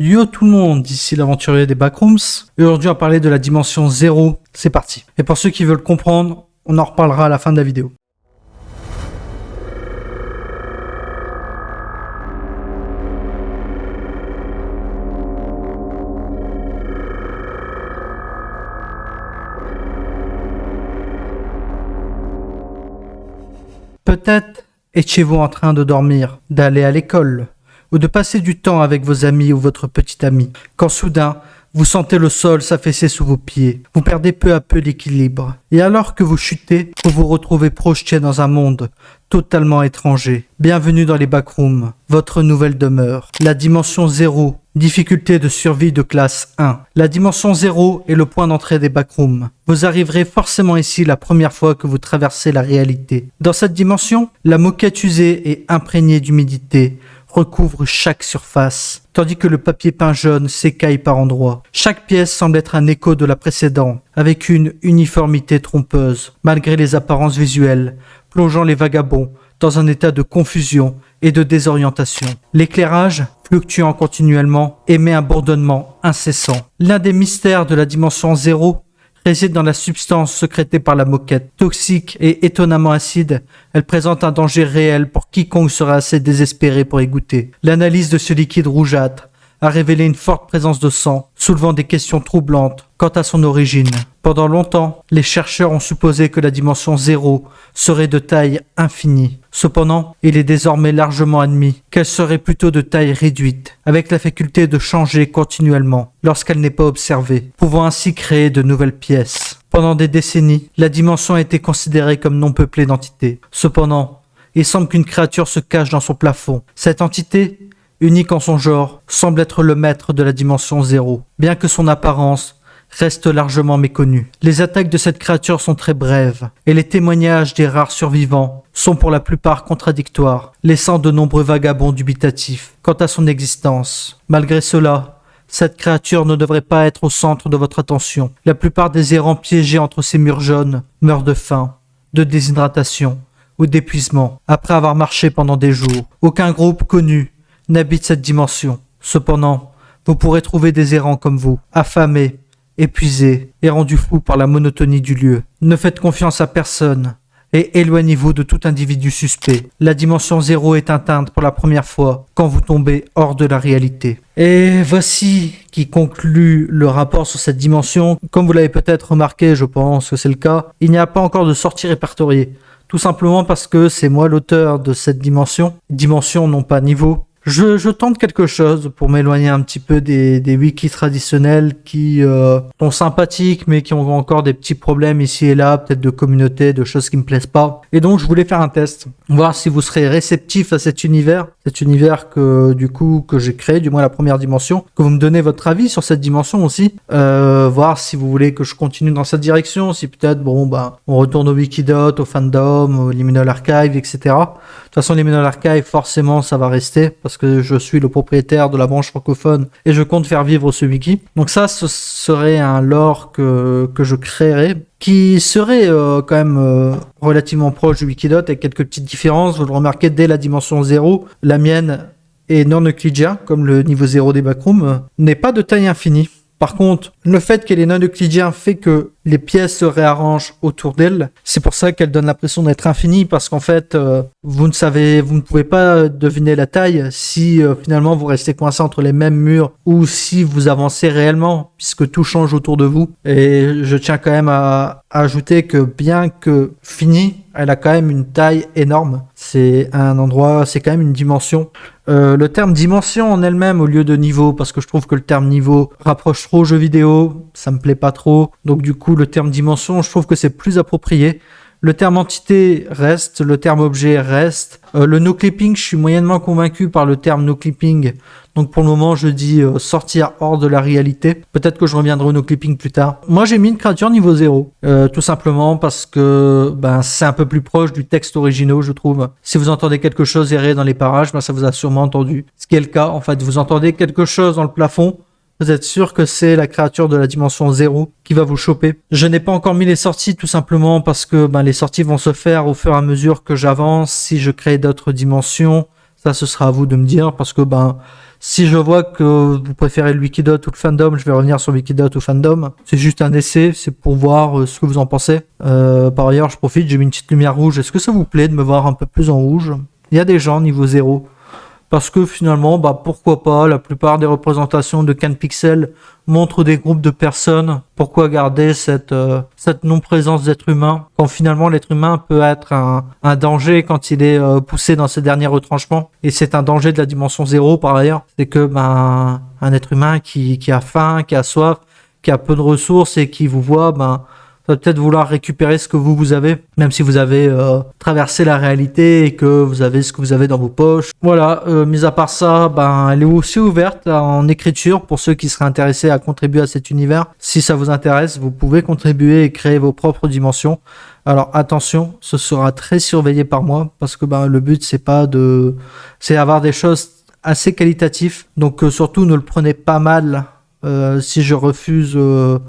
Yo tout le monde, ici l'aventurier des Backrooms. Et aujourd'hui on va parler de la dimension 0, c'est parti. Et pour ceux qui veulent comprendre, on en reparlera à la fin de la vidéo. Peut-être étiez-vous en train de dormir, d'aller à l'école, ou de passer du temps avec vos amis ou votre petit ami, quand soudain, vous sentez le sol s'affaisser sous vos pieds. Vous perdez peu à peu l'équilibre. Et alors que vous chutez, vous vous retrouvez projeté dans un monde totalement étranger. Bienvenue dans les Backrooms, votre nouvelle demeure. La dimension 0, difficulté de survie de classe 1. La dimension 0 est le point d'entrée des Backrooms. Vous arriverez forcément ici la première fois que vous traversez la réalité. Dans cette dimension, la moquette usée et imprégnée d'humidité recouvre chaque surface, tandis que le papier peint jaune s'écaille par endroits. Chaque pièce semble être un écho de la précédente, avec une uniformité trompeuse, malgré les apparences visuelles, plongeant les vagabonds dans un état de confusion et de désorientation. L'éclairage, fluctuant continuellement, émet un bourdonnement incessant. L'un des mystères de la dimension 0 réside dans la substance sécrétée par la moquette. Toxique et étonnamment acide, elle présente un danger réel pour quiconque sera assez désespéré pour y goûter. L'analyse de ce liquide rougeâtre a révélé une forte présence de sang, soulevant des questions troublantes quant à son origine. Pendant longtemps, les chercheurs ont supposé que la dimension 0 serait de taille infinie. Cependant, il est désormais largement admis qu'elle serait plutôt de taille réduite, avec la faculté de changer continuellement lorsqu'elle n'est pas observée, pouvant ainsi créer de nouvelles pièces. Pendant des décennies, la dimension a été considérée comme non peuplée d'entités. Cependant, il semble qu'une créature se cache dans son plafond. Cette entité, unique en son genre, semble être le maître de la dimension 0, bien que son apparence reste largement méconnue. Les attaques de cette créature sont très brèves, et les témoignages des rares survivants sont pour la plupart contradictoires, laissant de nombreux vagabonds dubitatifs quant à son existence. Malgré cela, cette créature ne devrait pas être au centre de votre attention. La plupart des errants piégés entre ces murs jaunes meurent de faim, de déshydratation ou d'épuisement après avoir marché pendant des jours. Aucun groupe connu n'habite cette dimension. Cependant, vous pourrez trouver des errants comme vous, affamés, épuisés et rendus fous par la monotonie du lieu. Ne faites confiance à personne et éloignez-vous de tout individu suspect. La dimension 0 est atteinte pour la première fois quand vous tombez hors de la réalité. Et voici qui conclut le rapport sur cette dimension. Comme vous l'avez peut-être remarqué, je pense que c'est le cas, il n'y a pas encore de sortie répertoriée. Tout simplement parce que c'est moi l'auteur de cette dimension. Dimension, non pas niveau. Je tente quelque chose pour m'éloigner un petit peu des wikis traditionnels qui sont sympathiques mais qui ont encore des petits problèmes ici et là, peut-être de communauté, de choses qui me plaisent pas. Et donc je voulais faire un test, voir si vous serez réceptif à cet univers que j'ai créé, du moins la première dimension, que vous me donnez votre avis sur cette dimension aussi, voir si vous voulez que je continue dans cette direction, si peut-être on retourne au Wikidot, au fandom, au Liminal Archive, etc. De toute façon, Liminal Archive, forcément, ça va rester parce que je suis le propriétaire de la branche francophone et je compte faire vivre ce wiki. Donc ça, ce serait un lore que je créerais, qui serait quand même relativement proche du Wikidot, avec quelques petites différences. Vous le remarquez dès la dimension 0, la mienne est non euclidien, comme le niveau 0 des Backrooms, n'est pas de taille infinie. Par contre, le fait qu'elle est non euclidien fait que les pièces se réarrangent autour d'elle. C'est pour ça qu'elle donne l'impression d'être infinie, parce qu'en fait, vous ne pouvez pas deviner la taille si finalement vous restez coincé entre les mêmes murs ou si vous avancez réellement, puisque tout change autour de vous. Et je tiens quand même à ajouter que bien que finie, elle a quand même une taille énorme. C'est un endroit, c'est quand même une dimension. Le terme dimension en elle-même au lieu de niveau, parce que je trouve que le terme niveau rapproche trop jeux vidéo, ça me plaît pas trop. Donc du coup, le terme dimension, je trouve que c'est plus approprié. Le terme entité reste, le terme objet reste. Le no-clipping, je suis moyennement convaincu par le terme no-clipping. Donc pour le moment, je dis sortir hors de la réalité. Peut-être que je reviendrai au no-clipping plus tard. Moi, j'ai mis une créature niveau 0. Tout simplement parce que c'est un peu plus proche du texte original, je trouve. Si vous entendez quelque chose errer dans les parages, ça vous a sûrement entendu. Ce qui est le cas, en fait. Vous entendez quelque chose dans le plafond, vous êtes sûr que c'est la créature de la dimension 0 qui va vous choper. Je n'ai pas encore mis les sorties tout simplement parce que les sorties vont se faire au fur et à mesure que j'avance. Si je crée d'autres dimensions, ça ce sera à vous de me dire parce que Si je vois que vous préférez le Wikidot ou le Fandom, je vais revenir sur Wikidot ou Fandom. C'est juste un essai, c'est pour voir ce que vous en pensez. Par ailleurs, je profite, j'ai mis une petite lumière rouge. Est-ce que ça vous plaît de me voir un peu plus en rouge? Il y a des gens niveau 0. Parce que finalement, pourquoi pas, la plupart des représentations de CanPixel montrent des groupes de personnes. Pourquoi garder cette non-présence d'être humain quand finalement l'être humain peut être un danger quand il est poussé dans ses derniers retranchements. Et c'est un danger de la dimension 0 par ailleurs. C'est que un être humain qui a faim, qui a soif, qui a peu de ressources et qui vous voit, va peut-être vouloir récupérer ce que vous avez, même si vous avez traversé la réalité et que vous avez ce que vous avez dans vos poches. Voilà, mis à part ça, elle est aussi ouverte en écriture pour ceux qui seraient intéressés à contribuer à cet univers. Si ça vous intéresse, vous pouvez contribuer et créer vos propres dimensions. Alors attention, ce sera très surveillé par moi parce que le but c'est avoir des choses assez qualitatives. Donc surtout ne le prenez pas mal si je refuse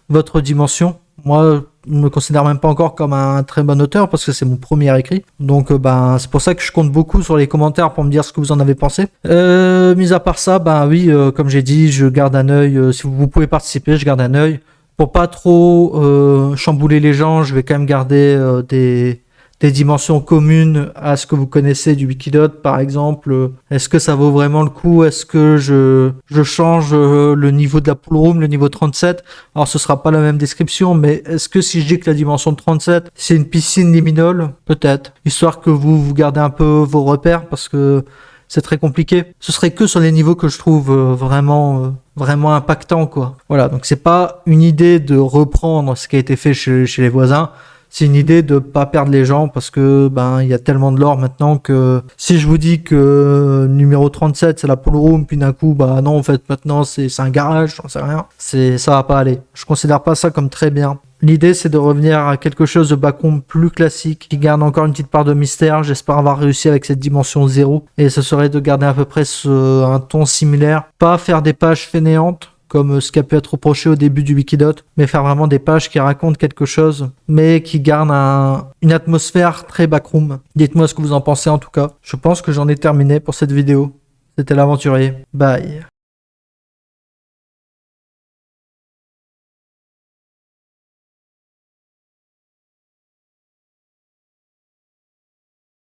votre dimension. Moi, je ne me considère même pas encore comme un très bon auteur parce que c'est mon premier écrit. Donc c'est pour ça que je compte beaucoup sur les commentaires pour me dire ce que vous en avez pensé. Mis à part ça, oui, comme j'ai dit, je garde un œil. Si vous pouvez participer, je garde un œil. Pour pas trop chambouler les gens, je vais quand même garder des dimensions communes à ce que vous connaissez du Wikidot, par exemple. Est-ce que ça vaut vraiment le coup? Est-ce que je change le niveau de la pool room, le niveau 37? Alors, ce sera pas la même description, mais est-ce que si je dis que la dimension 37, c'est une piscine liminale? Peut-être. Histoire que vous gardez un peu vos repères, parce que c'est très compliqué. Ce serait que sur les niveaux que je trouve vraiment impactants, quoi. Voilà, donc c'est pas une idée de reprendre ce qui a été fait chez les voisins. C'est une idée de pas perdre les gens parce que il y a tellement de lore maintenant que si je vous dis que numéro 37 c'est la pool room puis d'un coup non en fait maintenant c'est un garage, j'en sais rien, ça va pas aller. Je considère pas ça comme très bien. L'idée c'est de revenir à quelque chose de backroom plus classique qui garde encore une petite part de mystère. J'espère avoir réussi avec cette dimension 0 et ce serait de garder à peu près un ton similaire, pas faire des pages fainéantes comme ce qui a pu être reproché au début du Wikidot, mais faire vraiment des pages qui racontent quelque chose, mais qui gardent une atmosphère très backroom. Dites-moi ce que vous en pensez en tout cas. Je pense que j'en ai terminé pour cette vidéo. C'était l'aventurier. Bye.